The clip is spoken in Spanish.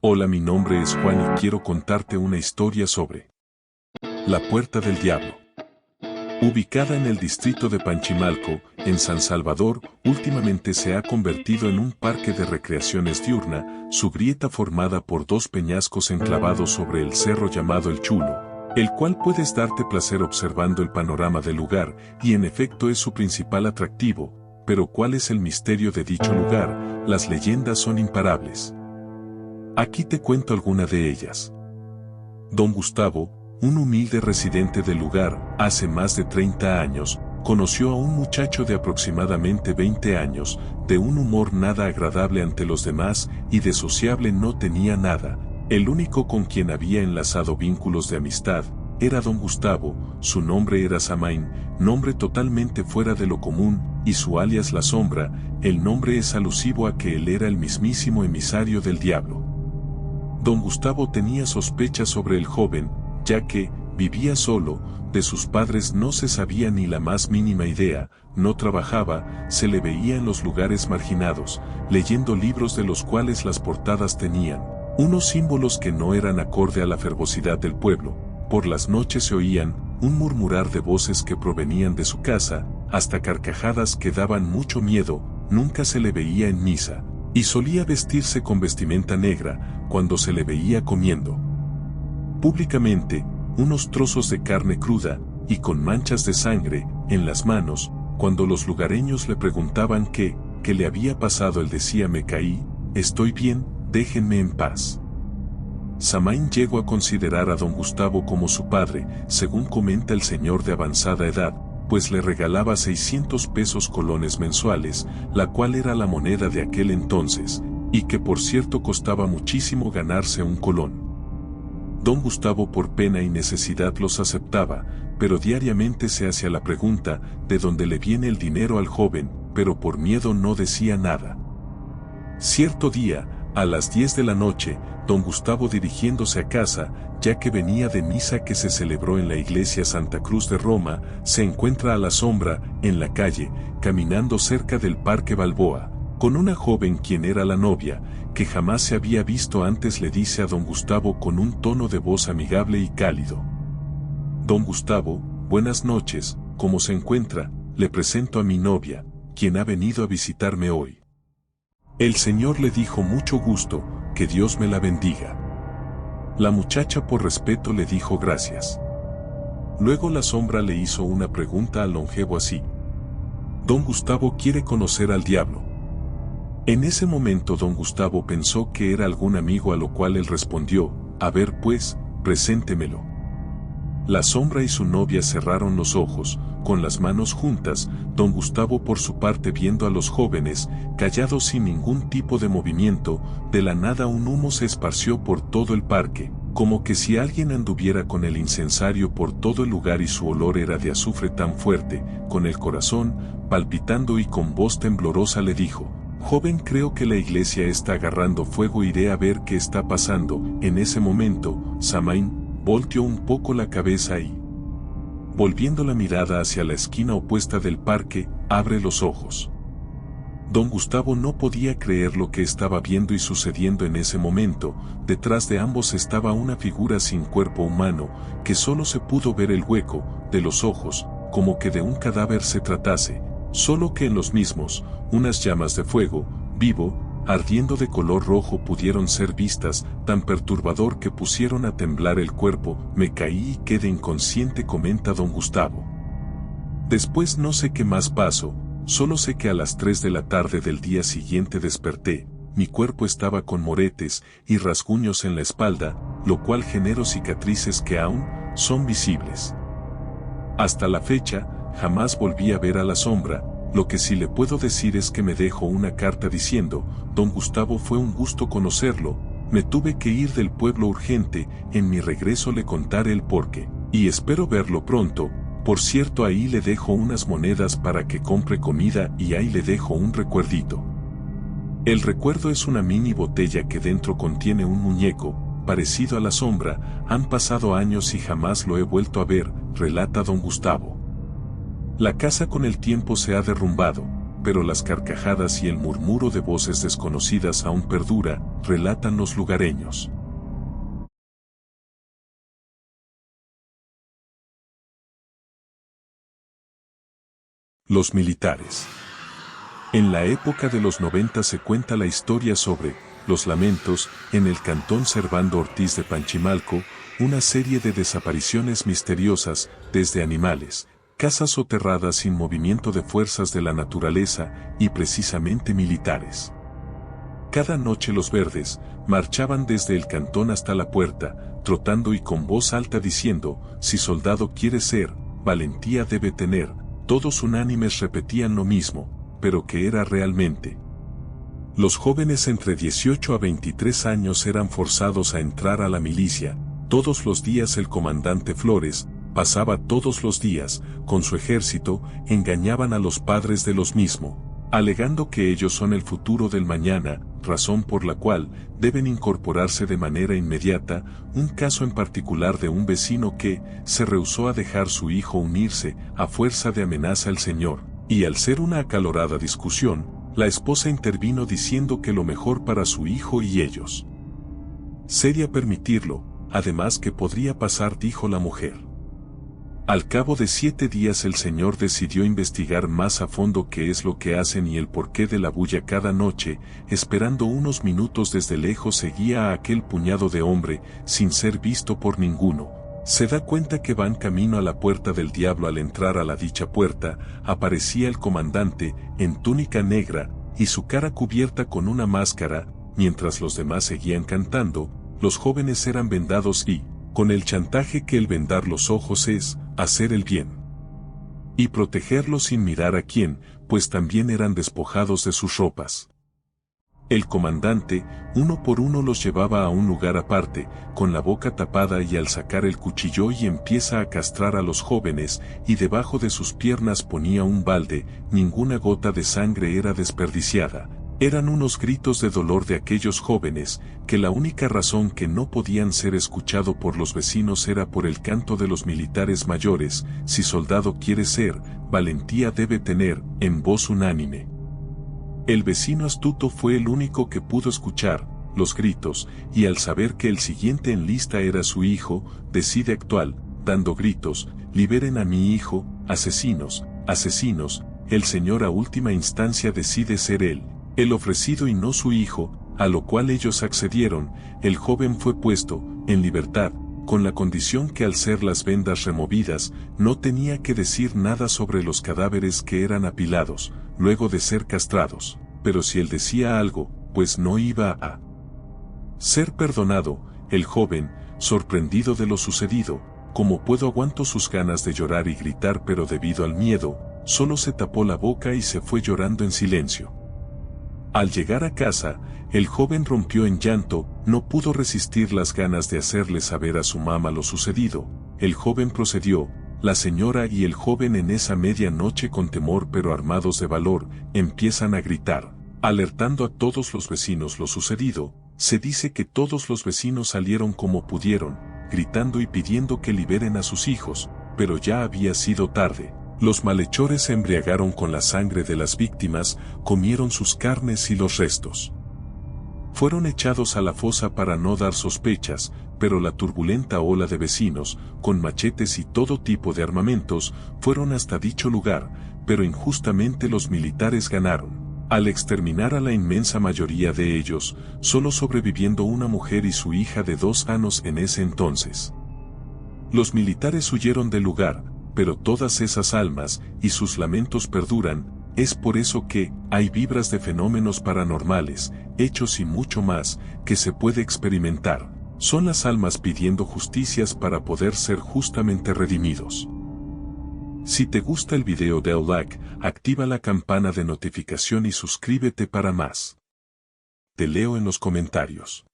Hola, mi nombre es Juan y quiero contarte una historia sobre La Puerta del Diablo. Ubicada en el distrito de Panchimalco, en San Salvador, últimamente se ha convertido en un parque de recreaciones diurna, su grieta formada por dos peñascos enclavados sobre el cerro llamado El Chulo, el cual puedes darte placer observando el panorama del lugar, y en efecto es su principal atractivo. Pero ¿cuál es el misterio de dicho lugar? Las leyendas son imparables. Aquí te cuento alguna de ellas. Don Gustavo, un humilde residente del lugar, hace más de 30 años, conoció a un muchacho de aproximadamente 20 años, de un humor nada agradable ante los demás y de sociable no tenía nada. El único con quien había enlazado vínculos de amistad era Don Gustavo. Su nombre era Samaín, nombre totalmente fuera de lo común, y su alias La Sombra. El nombre es alusivo a que él era el mismísimo emisario del diablo. Don Gustavo tenía sospechas sobre el joven, ya que vivía solo, de sus padres no se sabía ni la más mínima idea, no trabajaba, se le veía en los lugares marginados, leyendo libros de los cuales las portadas tenían unos símbolos que no eran acorde a la fervosidad del pueblo. Por las noches se oían un murmurar de voces que provenían de su casa, hasta carcajadas que daban mucho miedo. Nunca se le veía en misa, y solía vestirse con vestimenta negra cuando se le veía comiendo públicamente unos trozos de carne cruda y con manchas de sangre en las manos. Cuando los lugareños le preguntaban qué le había pasado, él decía: me caí, estoy bien, déjenme en paz. Samaín llegó a considerar a Don Gustavo como su padre, según comenta el señor de avanzada edad, pues le regalaba 600 pesos colones mensuales, la cual era la moneda de aquel entonces, y que por cierto costaba muchísimo ganarse un colón. Don Gustavo por pena y necesidad los aceptaba, pero diariamente se hacía la pregunta de dónde le viene el dinero al joven, pero por miedo no decía nada. Cierto día, a las 10 de la noche, Don Gustavo, dirigiéndose a casa, ya que venía de misa que se celebró en la iglesia Santa Cruz de Roma, se encuentra a La Sombra, en la calle, caminando cerca del Parque Balboa, con una joven quien era la novia, que jamás se había visto antes. Le dice a Don Gustavo con un tono de voz amigable y cálido: Don Gustavo, buenas noches, ¿cómo se encuentra? Le presento a mi novia, quien ha venido a visitarme hoy. El señor le dijo: mucho gusto, que Dios me la bendiga. La muchacha por respeto le dijo gracias. Luego La Sombra le hizo una pregunta al longevo así: Don Gustavo quiere conocer al diablo. En ese momento Don Gustavo pensó que era algún amigo, a lo cual él respondió: a ver pues, preséntemelo. La Sombra y su novia cerraron los ojos, con las manos juntas. Don Gustavo por su parte, viendo a los jóvenes, callados sin ningún tipo de movimiento, de la nada un humo se esparció por todo el parque, como que si alguien anduviera con el incensario por todo el lugar, y su olor era de azufre tan fuerte. Con el corazón palpitando y con voz temblorosa le dijo: joven, creo que la iglesia está agarrando fuego, iré a ver qué está pasando. En ese momento, Samaín volteó un poco la cabeza y, volviendo la mirada hacia la esquina opuesta del parque, abre los ojos. Don Gustavo no podía creer lo que estaba viendo y sucediendo en ese momento. Detrás de ambos estaba una figura sin cuerpo humano, que solo se pudo ver el hueco de los ojos, como que de un cadáver se tratase, solo que en los mismos, unas llamas de fuego vivo, ardiendo de color rojo, pudieron ser vistas, tan perturbador que pusieron a temblar el cuerpo. Me caí y quedé inconsciente, comenta Don Gustavo. Después no sé qué más pasó, solo sé que a las 3 de la tarde del día siguiente desperté. Mi cuerpo estaba con moretes y rasguños en la espalda, lo cual generó cicatrices que aún son visibles. Hasta la fecha, jamás volví a ver a La Sombra. Lo que sí le puedo decir es que me dejó una carta diciendo: Don Gustavo, fue un gusto conocerlo, me tuve que ir del pueblo urgente, en mi regreso le contaré el porqué, y espero verlo pronto. Por cierto, ahí le dejo unas monedas para que compre comida, y ahí le dejo un recuerdito. El recuerdo es una mini botella que dentro contiene un muñeco, parecido a La Sombra. Han pasado años y jamás lo he vuelto a ver, relata Don Gustavo. La casa con el tiempo se ha derrumbado, pero las carcajadas y el murmuro de voces desconocidas aún perdura, relatan los lugareños. Los militares. En la época de los 90 se cuenta la historia sobre Los Lamentos, en el cantón Servando Ortiz de Panchimalco, una serie de desapariciones misteriosas, desde animales, casas soterradas sin movimiento de fuerzas de la naturaleza y precisamente militares. Cada noche los verdes marchaban desde el cantón hasta la puerta, trotando y con voz alta diciendo, si soldado quiere ser, valentía debe tener. Todos unánimes repetían lo mismo, pero ¿qué era realmente? Los jóvenes entre 18 a 23 años eran forzados a entrar a la milicia. Todos los días el comandante Flores pasaba todos los días con su ejército, engañaban a los padres de los mismos, alegando que ellos son el futuro del mañana, razón por la cual deben incorporarse de manera inmediata. Un caso en particular de un vecino que se rehusó a dejar su hijo unirse a fuerza de amenaza al señor, y al ser una acalorada discusión, la esposa intervino diciendo que lo mejor para su hijo y ellos sería permitirlo, además que podría pasar, dijo la mujer. Al cabo de 7 días el señor decidió investigar más a fondo qué es lo que hacen y el porqué de la bulla cada noche. Esperando unos minutos desde lejos seguía a aquel puñado de hombre, sin ser visto por ninguno. Se da cuenta que van camino a la puerta del diablo. Al entrar a la dicha puerta, aparecía el comandante, en túnica negra, y su cara cubierta con una máscara. Mientras los demás seguían cantando, los jóvenes eran vendados y, con el chantaje que el vendar los ojos es hacer el bien y protegerlos sin mirar a quién, pues también eran despojados de sus ropas. El comandante, uno por uno los llevaba a un lugar aparte, con la boca tapada, y al sacar el cuchillo y empieza a castrar a los jóvenes, y debajo de sus piernas ponía un balde. Ninguna gota de sangre era desperdiciada. Eran unos gritos de dolor de aquellos jóvenes, que la única razón que no podían ser escuchado por los vecinos era por el canto de los militares mayores, si soldado quiere ser, valentía debe tener, en voz unánime. El vecino astuto fue el único que pudo escuchar los gritos, y al saber que el siguiente en lista era su hijo, decide actuar, dando gritos, liberen a mi hijo, asesinos, asesinos. El señor a última instancia decide ser él, el ofrecido y no su hijo, a lo cual ellos accedieron. El joven fue puesto en libertad, con la condición que al ser las vendas removidas, no tenía que decir nada sobre los cadáveres que eran apilados, luego de ser castrados, pero si él decía algo, pues no iba a ser perdonado. El joven, sorprendido de lo sucedido, como puedo aguanto sus ganas de llorar y gritar, pero debido al miedo, solo se tapó la boca y se fue llorando en silencio. Al llegar a casa, el joven rompió en llanto, no pudo resistir las ganas de hacerle saber a su mamá lo sucedido. El joven procedió, la señora y el joven en esa medianoche con temor pero armados de valor, empiezan a gritar, alertando a todos los vecinos lo sucedido. Se dice que todos los vecinos salieron como pudieron, gritando y pidiendo que liberen a sus hijos, pero ya había sido tarde. Los malhechores se embriagaron con la sangre de las víctimas, comieron sus carnes y los restos fueron echados a la fosa para no dar sospechas, pero la turbulenta ola de vecinos, con machetes y todo tipo de armamentos, fueron hasta dicho lugar, pero injustamente los militares ganaron, al exterminar a la inmensa mayoría de ellos, solo sobreviviendo una mujer y su hija de 2 años en ese entonces. Los militares huyeron del lugar, pero todas esas almas y sus lamentos perduran. Es por eso que hay vibras de fenómenos paranormales, hechos y mucho más que se puede experimentar. Son las almas pidiendo justicias para poder ser justamente redimidos. Si te gusta el video, de like, activa la campana de notificación y suscríbete para más. Te leo en los comentarios.